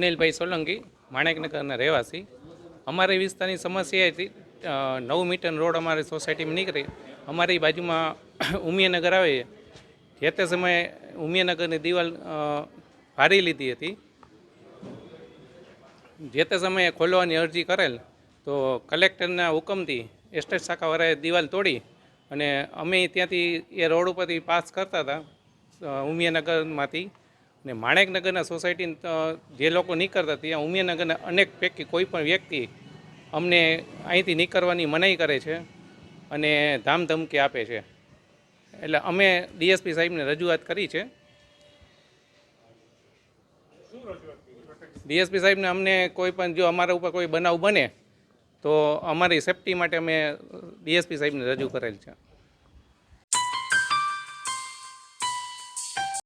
અનિલભાઈ સોલંકી, માણેકનગરના રહેવાસી. અમારી વિસ્તારની સમસ્યા હતી 9 મીટર રોડ અમારી સોસાયટીમાં નીકળી. અમારી બાજુમાં ઉમિયાનગર આવે, જે તે સમયે ઉમિયાનગરની દિવાલ ભારી લીધી હતી. જે તે સમયે ખોલવાની અરજી કરેલ તો કલેક્ટરના હુકમથી એસ્ટેટ શાખાવાળાએ દિવાલ તોડી અને અમે ત્યાંથી એ રોડ ઉપરથી પાસ કરતા હતા ઉમિયાનગરમાંથી. ને માણેકનગરના સોસાયટી જે લોકો નીકળતા ત્યાં ઉમિયાનગરના અનેક પૈકી કોઈ પણ વ્યક્તિ અમને અહીંથી નીકળવાની મનાઈ કરે છે અને ધામધમકી આપે છે. એટલે અમે ડીએસપી સાહેબને રજૂઆત કરી છે. ડીએસપી સાહેબને અમને કોઈ પણ જો અમારા ઉપર કોઈ બનાવ બને તો અમારી સેફટી માટે અમે ડીએસપી સાહેબને રજૂ કરેલ છે.